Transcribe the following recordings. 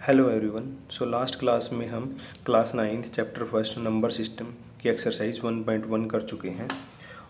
Hello everyone. So last class में हम class 9th chapter first number system की exercise 1.1 कर चुके हैं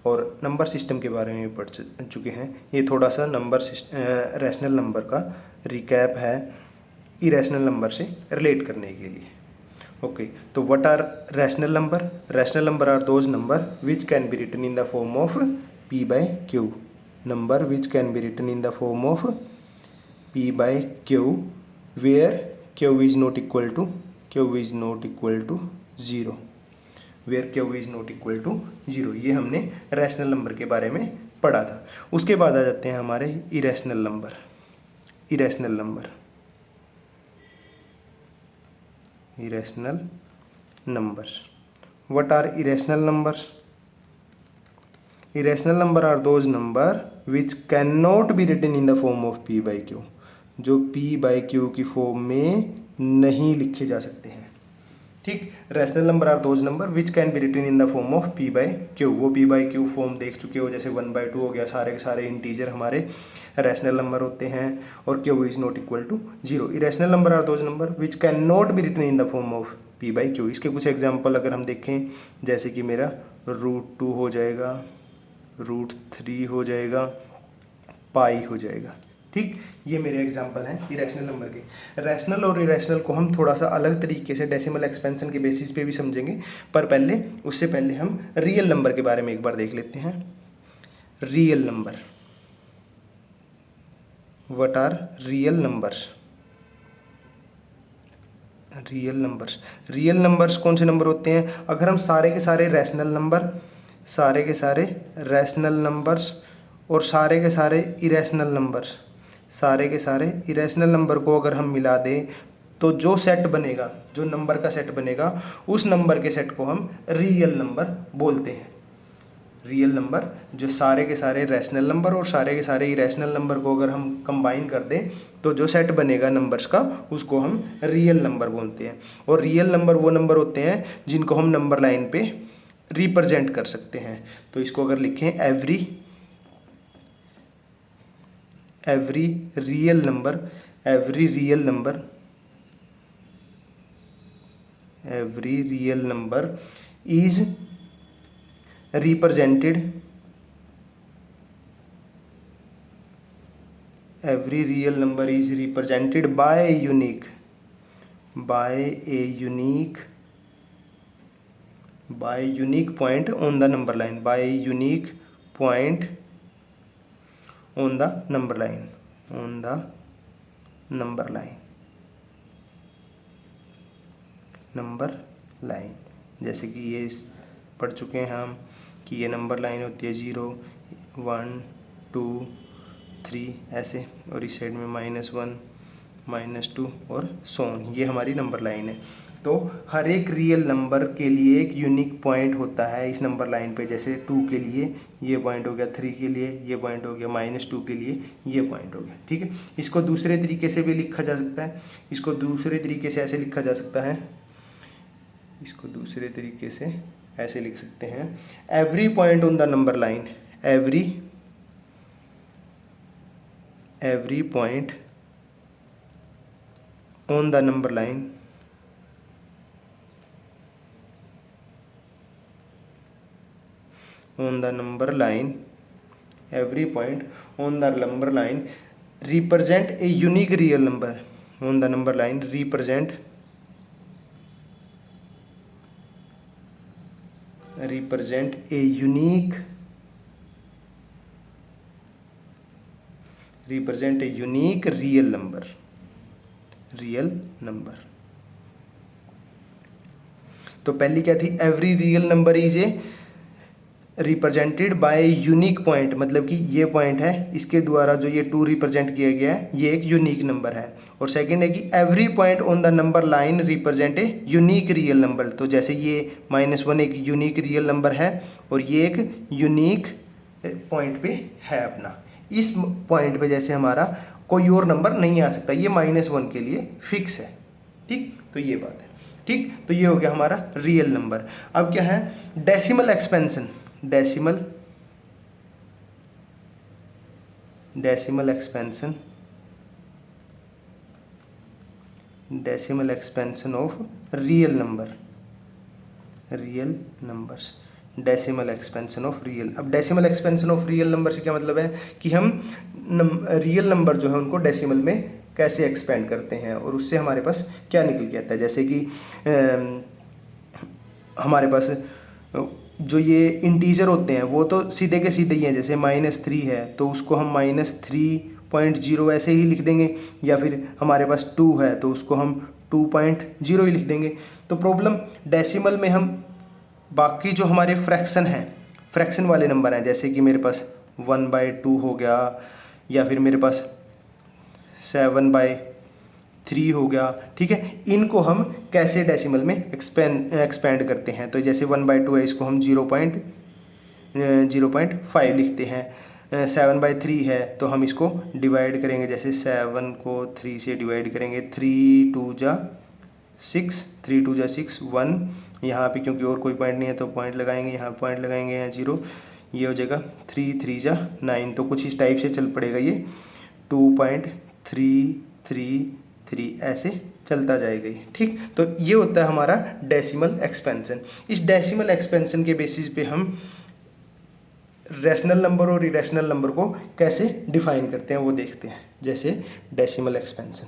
और नंबर सिस्टम के बारे में पढ़ चुके हैं। ये थोड़ा सा रैशनल नंबर का रिकैप है इरेशनल नंबर से रिलेट करने के लिए। ओके, तो what are rational number? Rational number are those number which can be written in the form of p by q। Number which can be written in the form of p by q where q is not equal to 0, where q is not equal to 0। ये हमने rational number के बारे में पढ़ा था। उसके बाद आ जाते हैं हमारे irrational number. Irrational numbers. What are irrational numbers? Irrational number are those number which can not be written in the form of p by q, जो p by q की फॉर्म में नहीं लिखे जा सकते हैं। ठीक, rational number are those number which can be written in the form of p by q। वो p by q फॉर्म देख चुके हो, जैसे 1/2 हो गया, सारे के सारे इंटीजर हमारे रैशनल नंबर होते हैं और q is not equal to 0। Irrational number are those number which can not be written in the form of p by q। इसके कुछ एग्जाम्पल अगर हम देखें, जैसे कि मेरा √2 हो जाएगा, √3 हो जाएगा, पाई हो जाएगा। ठीक, ये मेरे एग्जांपल हैं इरेशनल नंबर के। रैशनल और इरेशनल को हम थोड़ा सा अलग तरीके से डेसिमल एक्सपेंशन के बेसिस पे भी समझेंगे, पर उससे पहले हम रियल नंबर के बारे में एक बार देख लेते हैं। Real number, what are real numbers? Real numbers कौन से नंबर होते हैं? अगर हम सारे के सारे रैशनल नंबर, सारे के सारे रैशनल नंबर्स और सारे के सारे इरेशनल नंबर्स, सारे के सारे इरेशनल नंबर को अगर हम मिला दें तो जो सेट बनेगा, जो नंबर का सेट बनेगा, उस नंबर के सेट को हम रियल नंबर बोलते हैं। रियल नंबर, जो सारे के सारे रैशनल नंबर और सारे के सारे इरेशनल नंबर को अगर हम कंबाइन कर दें तो जो सेट बनेगा नंबर्स का, उसको हम रियल नंबर बोलते हैं। और रियल नंबर वो नंबर होते हैं जिनको हम नंबर लाइन पे रिप्रेजेंट कर सकते हैं। तो इसको अगर लिखें every real number, every real number is represented, every real number is represented by a unique point on the number line, by a unique point on the number line। जैसे कि ये पढ़ चुके हैं हम कि ये नंबर लाइन होती है 0, 1, 2, 3 ऐसे, और इस साइड में -1, -2 और सो ऑन। ये हमारी नंबर लाइन है। तो हर एक रियल नंबर के लिए एक यूनिक पॉइंट होता है इस नंबर लाइन पे। जैसे 2 के लिए ये पॉइंट हो गया, 3 के लिए ये पॉइंट हो गया, -2 के लिए ये पॉइंट हो गया। ठीक है, इसको दूसरे तरीके से भी लिखा जा सकता है। इसको दूसरे तरीके से ऐसे लिखा जा सकता है, इसको दूसरे तरीके से ऐसे लिख सकते हैं, every point on the number line, every point on the number line every point on the number line represent a unique real number on the number line, represent a unique real number। तो पहली क्या थी? Every real number is a represented by unique point, मतलब कि ये point है, इसके द्वारा जो ये 2 रिप्रेजेंट किया गया है, ये एक यूनिक नंबर है। और सेकंड है कि every point on the number line represent a unique real number. तो जैसे ये -1 एक यूनिक रियल नंबर है और ये एक यूनिक पॉइंट पे है अपना। इस पॉइंट पे जैसे हमारा कोई और नंबर नहीं आ सकता, ये -1 के लिए फिक्स है। ठीक, तो ये बात है। ठीक, तो ये हो गया हमारा रियल नंबर। अब क्या है? Decimal expansion. Decimal decimal expansion of real number, real numbers, decimal expansion of real. अब decimal expansion of real number से क्या मतलब है कि हम रियल नंबर जो है उनको डेसिमल में कैसे एक्सपेंड करते हैं और उससे हमारे पास क्या निकल के आता है। जैसे कि हमारे पास जो ये इंटीजर होते हैं वो तो सीधे के सीधे ही हैं, जैसे -3 है तो उसको हम -3.0 ऐसे ही लिख देंगे, या फिर हमारे पास 2 है तो उसको हम 2.0 ही लिख देंगे। तो प्रॉब्लम डेसिमल में हम बाकी जो हमारे फ्रैक्शन हैं, फ्रैक्शन वाले नंबर हैं, जैसे कि मेरे पास 1/2 हो गया, या फिर मेरे पास 7/3 हो गया, ठीक है, इनको हम कैसे डेसिमल में एक्सपेंड करते हैं। तो जैसे 1/2 है, इसको हम 0.5 लिखते हैं। 7/3 है तो हम इसको डिवाइड करेंगे, जैसे 7 को 3 से डिवाइड करेंगे, 3 2 जा 6, 3 2 जा 6, 1 यहाँ पे क्योंकि और कोई पॉइंट नहीं है तो पॉइंट लगाएंगे, यहाँ पॉइंट लगाएंगे, यहाँ 0, ये हो जाएगा 3 3 जा 9। तो कुछ इस टाइप से चल पड़ेगा, ये 2.333 ऐसे चलता जाएगा ये, ठीक। तो ये होता है हमारा डेसिमल एक्सपेंशन। इस डेसिमल एक्सपेंशन के बेसिस पे हम रैशनल नंबर और इरेशनल नंबर को कैसे डिफाइन करते हैं वो देखते हैं। जैसे डेसिमल एक्सपेंशन,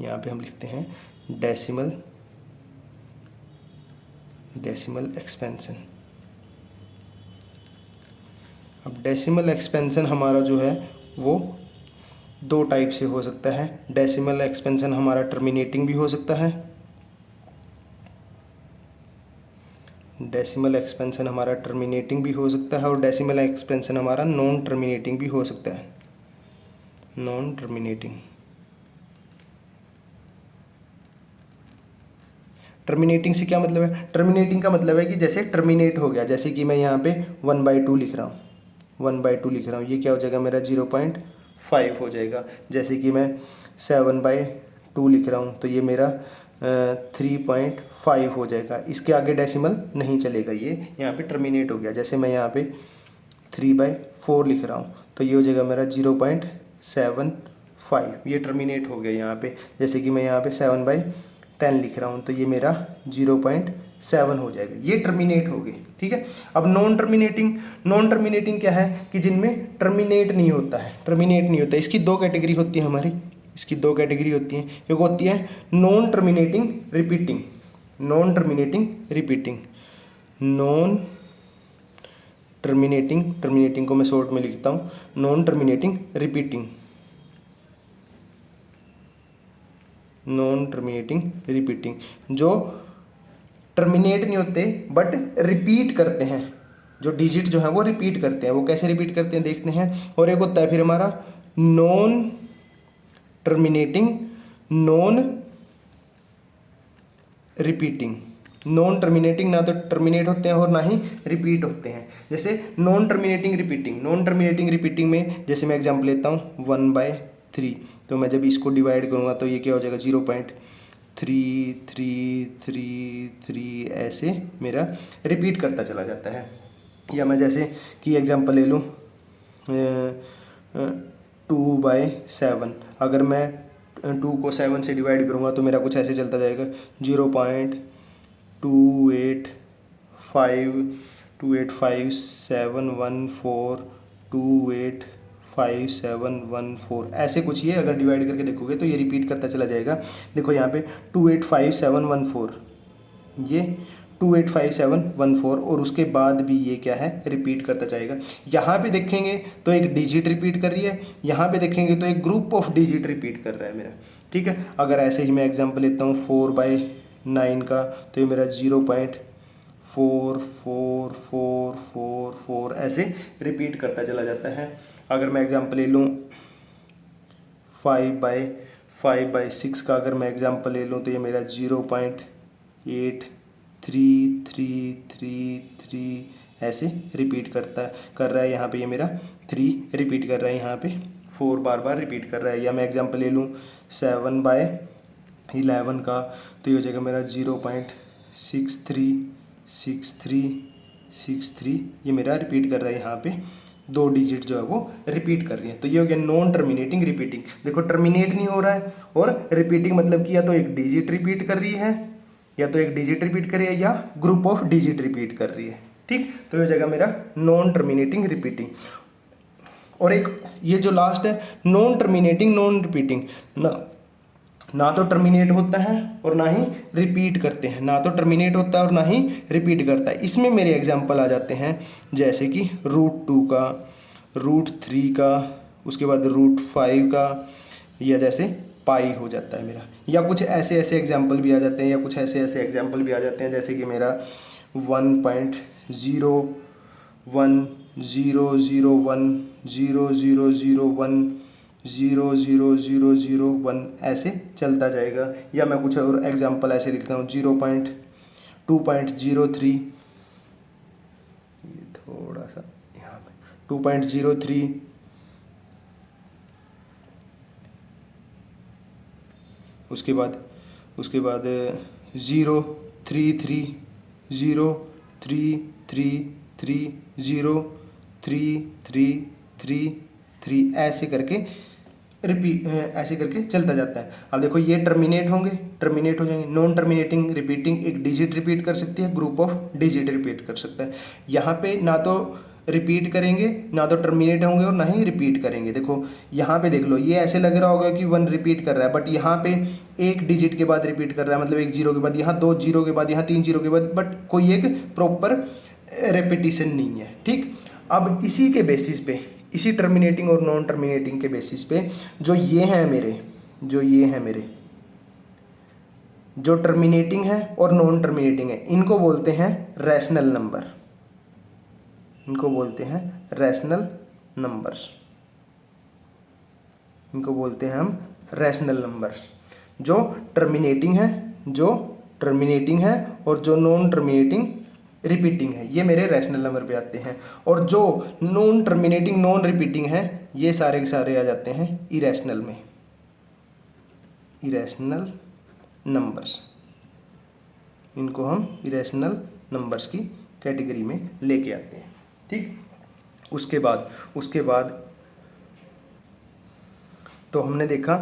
यहाँ पे हम लिखते हैं डेसिमल एक्सपेंशन। अब डेसिमल एक्सपेंशन हमारा जो है वो 2 टाइप से हो सकता है। डेसिमल एक्सपेंशन हमारा टर्मिनेटिंग भी हो सकता है, डेसिमल एक्सपेंशन हमारा टर्मिनेटिंग भी हो सकता है, और डेसिमल एक्सपेंशन हमारा नॉन टर्मिनेटिंग भी हो सकता है। नॉन टर्मिनेटिंग, टर्मिनेटिंग से क्या मतलब है? टर्मिनेटिंग का मतलब है कि जैसे टर्मिनेट हो गया, जैसे कि मैं यहाँ पे 1/2 लिख रहा हूँ, 1/2 लिख रहा हूँ, ये क्या हो जाएगा मेरा 0.5 हो जाएगा। जैसे कि मैं 7/2 लिख रहा हूँ तो ये मेरा 3.5 हो जाएगा। इसके आगे डेसिमल नहीं चलेगा, ये यहाँ पे टर्मिनेट हो गया। जैसे मैं यहाँ पे 3/4 लिख रहा हूँ तो ये हो जाएगा मेरा 0.75, ये टर्मिनेट हो गया यहाँ पे। जैसे कि मैं यहाँ पे 7/10 लिख रहा हूँ तो ये मेरा 0.7 हो जाएगा, ये टर्मिनेट हो गए, ठीक है। अब नॉन टर्मिनेटिंग क्या है कि जिनमें टर्मिनेट नहीं होता है, टर्मिनेट नहीं होता है। इसकी 2 कैटेगरी होती है हमारी, इसकी 2 कैटेगरी होती हैं। एक होती है non terminating repeating, non terminating repeating, non terminating को मैं शॉर्ट में लिखता हूँ non terminating repeating, non terminating repeating, जो टर्मिनेट नहीं होते बट रिपीट करते हैं, जो डिजिट जो है वो रिपीट करते हैं। वो कैसे रिपीट करते हैं देखते हैं। और एक होता है फिर हमारा non terminating non repeating. Non terminating ना तो टर्मिनेट होते हैं और ना ही रिपीट होते हैं। जैसे नॉन टर्मिनेटिंग रिपीटिंग में जैसे मैं एग्जाम्पल लेता हूँ 1/3, तो मैं जब इसको डिवाइड करूँगा तो ये क्या हो जाएगा 0.3333 ऐसे मेरा रिपीट करता चला जाता है। या मैं जैसे कि एग्जाम्पल ले लूँ 2/7, अगर मैं 2 को 7 से डिवाइड करूँगा तो मेरा कुछ ऐसे चलता जाएगा 0.2852714 ऐसे कुछ ये अगर डिवाइड करके देखोगे तो ये रिपीट करता चला जाएगा। देखो यहाँ पे 285,714, ये 285,714 और उसके बाद भी ये क्या है रिपीट करता जाएगा। यहाँ पे देखेंगे तो एक डिजिट रिपीट कर रही है, यहाँ पे देखेंगे तो एक ग्रुप ऑफ डिजिट रिपीट कर रहा है मेरा, ठीक है। अगर ऐसे ही मैं एग्जांपल लेता हूँ 4/9 का तो ये मेरा 0.44444 ऐसे रिपीट करता चला जाता है। अगर मैं एग्जांपल ले लूँ 5/6 का, अगर मैं एग्जांपल ले लूँ तो ये मेरा 0.83333 ऐसे रिपीट कर रहा है। यहाँ पे ये मेरा 3 रिपीट कर रहा है, यहाँ पे 4 बार बार रिपीट कर रहा है। या मैं एग्जांपल ले लूँ 7/11 का तो ये हो जाएगा मेरा 0.636363 ये मेरा रिपीट कर रहा है यहाँ पे 2 डिजिट जो है वो रिपीट कर रही है। तो ये हो गया नॉन टर्मिनेटिंग रिपीटिंग। देखो टर्मिनेट नहीं हो रहा है और रिपीटिंग मतलब कि या तो एक डिजिट रिपीट कर रही है, या तो एक डिजिट रिपीट कर रही है, या ग्रुप ऑफ डिजिट रिपीट कर रही है। ठीक, तो ये हो जाएगा मेरा नॉन टर्मिनेटिंग रिपीटिंग। और एक ये जो लास्ट है नॉन टर्मिनेटिंग नॉन रिपीटिंग, ना तो टर्मिनेट होता है और ना ही रिपीट करते हैं, ना तो टर्मिनेट होता है और ना ही रिपीट करता है। इसमें मेरे एग्जांपल आ जाते हैं जैसे कि √2 का, √3 का, उसके बाद √5 का, या जैसे पाई हो जाता है मेरा, या कुछ ऐसे ऐसे एग्जांपल भी आ जाते हैं, या कुछ ऐसे ऐसे एग्जांपल भी आ जाते हैं जैसे कि मेरा 1.0110001 ऐसे चलता जाएगा। या मैं कुछ और एग्जांपल ऐसे लिखता हूँ 2.03, ये थोड़ा सा यहाँ पे 2.03, उसके बाद 0.3333033333 ऐसे करके ऐसे करके चलता जाता है। अब देखो ये टर्मिनेट होंगे, टर्मिनेट हो जाएंगे। नॉन टर्मिनेटिंग रिपीटिंग एक डिजिट रिपीट कर सकती है, ग्रुप ऑफ डिजिट रिपीट कर सकता है। यहाँ पे ना तो रिपीट करेंगे, ना तो टर्मिनेट होंगे और ना ही रिपीट करेंगे। देखो यहाँ पे देख लो, ये ऐसे लग रहा होगा कि 1 रिपीट कर रहा है, बट यहाँ पे एक डिजिट के बाद रिपीट कर रहा है, मतलब एक जीरो के बाद, यहाँ 2 जीरो के बाद, यहाँ 3 जीरो के बाद, बट कोई एक प्रॉपर रेपिटिशन नहीं है। ठीक, अब इसी के बेसिस पे, इसी टर्मिनेटिंग और नॉन टर्मिनेटिंग के बेसिस पे जो ये हैं मेरे जो टर्मिनेटिंग है और नॉन टर्मिनेटिंग है, इनको बोलते हैं रैशनल नंबर, इनको बोलते हैं रैशनल नंबर्स, इनको बोलते हैं हम रैशनल नंबर्स। जो टर्मिनेटिंग है और जो नॉन टर्मिनेटिंग रिपीटिंग है, ये मेरे रैशनल नंबर पे आते हैं। और जो नॉन टर्मिनेटिंग नॉन रिपीटिंग है, ये सारे के सारे आ जाते हैं इरेशनल में, इरेशनल नंबर्स। इनको हम इरेशनल नंबर्स की कैटेगरी में लेके आते हैं। ठीक, उसके बाद तो हमने देखा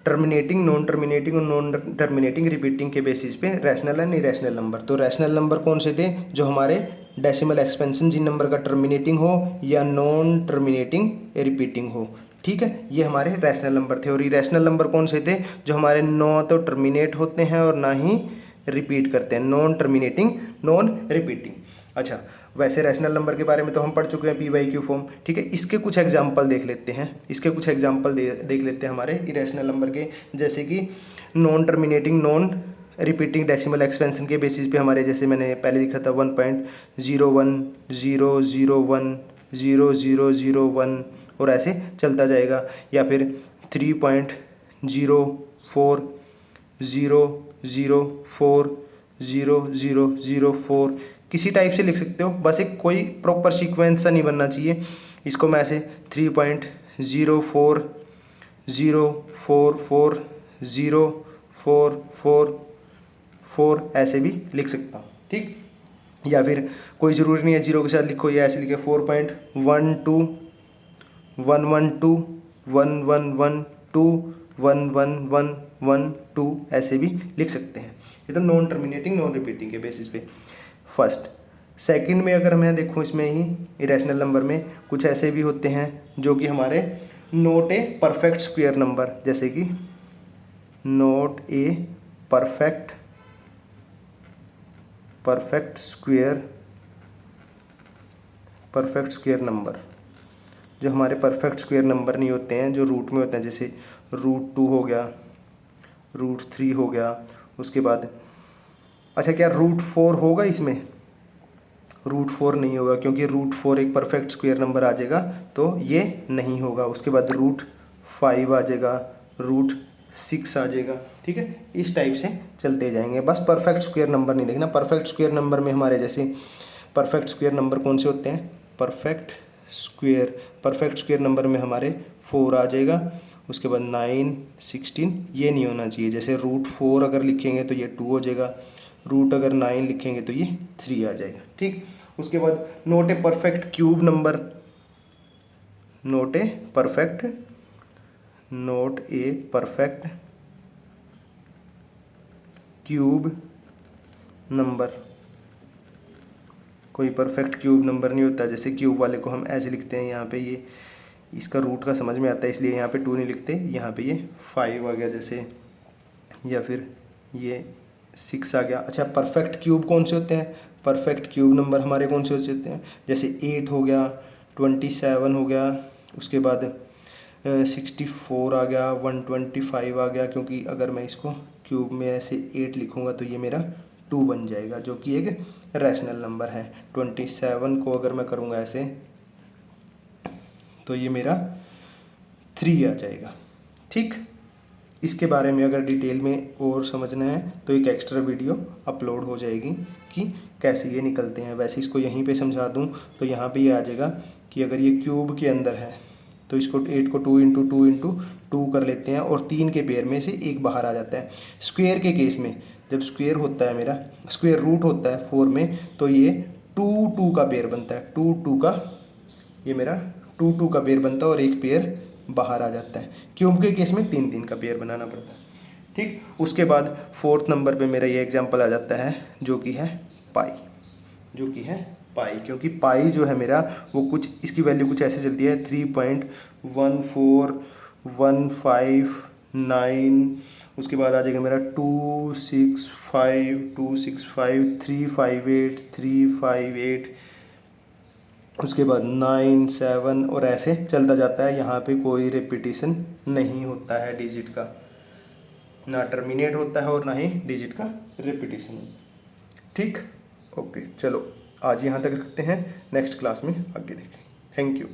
टर्मिनेटिंग, नॉन टर्मिनेटिंग और नॉन टर्मिनेटिंग रिपीटिंग के बेसिस पे रैशनल एंड इरेशनल नंबर। तो रैशनल नंबर कौन से थे? जो हमारे डेसिमल एक्सपेंशन जिन नंबर का टर्मिनेटिंग हो या नॉन टर्मिनेटिंग रिपीटिंग हो। ठीक है, ये हमारे रैशनल नंबर थे। और इरेशनल नंबर कौन से थे? जो हमारे ना तो टर्मिनेट होते हैं और ना ही रिपीट करते हैं, नॉन टर्मिनेटिंग नॉन रिपीटिंग। अच्छा, वैसे रैशनल नंबर के बारे में तो हम पढ़ चुके हैं, p/q फॉर्म। ठीक है, इसके कुछ एग्जांपल देख लेते हैं, देख लेते हैं हमारे इरेशनल नंबर के। जैसे कि non terminating non repeating decimal expansion के बेसिस पे हमारे, जैसे मैंने पहले लिखा था 1.01000100001 और ऐसे चलता जाएगा। या फिर 3.040040004 किसी टाइप से लिख सकते हो, बस एक कोई प्रॉपर सीक्वेंस सा नहीं बनना चाहिए। इसको मैं ऐसे 3.040440444 ऐसे भी लिख सकता हूँ। ठीक, या फिर कोई ज़रूरी नहीं है जीरो के साथ लिखो, या ऐसे लिखे 4.12111211112 ऐसे भी लिख सकते हैं। ये तो नॉन टर्मिनेटिंग नॉन रिपीटिंग के बेसिस पे फर्स्ट। सेकंड में अगर मैं देखूँ, इसमें ही इरेशनल नंबर में कुछ ऐसे भी होते हैं जो कि हमारे not a perfect square number, जैसे कि not a perfect square number, जो हमारे परफेक्ट स्क्वायर नंबर नहीं होते हैं, जो रूट में होते हैं, जैसे √2 हो गया, √3 हो गया। उसके बाद अच्छा, क्या √4 होगा इसमें? √4 नहीं होगा, क्योंकि √4 एक परफेक्ट स्क्वायर नंबर आ जाएगा, तो ये नहीं होगा। उसके बाद √5 आ जाएगा, √6 आ जाएगा। ठीक है, इस टाइप से चलते जाएंगे, बस परफेक्ट स्क्वायर नंबर नहीं देखना। परफेक्ट स्क्वायर नंबर में हमारे जैसे परफेक्ट स्क्वायर नंबर कौन से होते हैं? परफेक्ट स्क्वायर नंबर में हमारे 4 आ जाएगा। उसके बाद 9, 16 ये नहीं होना चाहिए। जैसे √4 अगर लिखेंगे तो ये 2 हो जाएगा, रूट अगर 9 लिखेंगे तो ये 3 आ जाएगा। ठीक, उसके बाद not a perfect cube number, not a perfect cube number. कोई परफेक्ट क्यूब नंबर नहीं होता। जैसे क्यूब वाले को हम ऐसे लिखते हैं, यहाँ पे ये इसका रूट का समझ में आता है इसलिए यहाँ पे 2 नहीं लिखते, यहाँ पे ये 5 आ गया जैसे, या फिर ये 6 आ गया। अच्छा, परफेक्ट क्यूब कौन से होते हैं? परफेक्ट क्यूब नंबर हमारे कौन से होते हैं? जैसे 8 हो गया, 27 हो गया, उसके बाद 64 आ गया, 125 आ गया। क्योंकि अगर मैं इसको क्यूब में ऐसे 8 लिखूँगा तो ये मेरा 2 बन जाएगा, जो कि एक रैशनल नंबर है। 27 को अगर मैं करूँगा ऐसे तो ये मेरा 3 आ जाएगा। ठीक, इसके बारे में अगर डिटेल में और समझना है तो एक एक्स्ट्रा वीडियो अपलोड हो जाएगी कि कैसे ये निकलते हैं। वैसे इसको यहीं पे समझा दूं तो यहाँ पे ये आ जाएगा कि अगर ये क्यूब के अंदर है तो इसको 8 को 2 इंटू 2 इंटू 2 कर लेते हैं और 3 के पेयर में से एक बाहर आ जाता है। स्क्वेयर के केस में जब स्क्वेयर होता है, मेरा स्क्वेयर रूट होता है 4 में, तो ये 2 का पेयर बनता है। 2 का, ये मेरा 2 का पेयर बनता है और एक पेयर बाहर आ जाता है। क्यूब के केस में 3 का पेयर बनाना पड़ता है। ठीक, उसके बाद 4th नंबर पे मेरा ये एग्जांपल आ जाता है जो कि है पाई, क्योंकि पाई जो है मेरा वो कुछ इसकी वैल्यू कुछ ऐसे चलती है 3.14159। उसके बाद आ जाएगा मेरा 265, 358, उसके बाद 9, 7 और ऐसे चलता जाता है। यहाँ पे कोई रिपीटिशन नहीं होता है डिजिट का, ना टर्मिनेट होता है और ना ही डिजिट का रिपीटिशन। ठीक, ओके, चलो आज यहाँ तक रखते हैं, नेक्स्ट क्लास में आगे देखें। Thank you.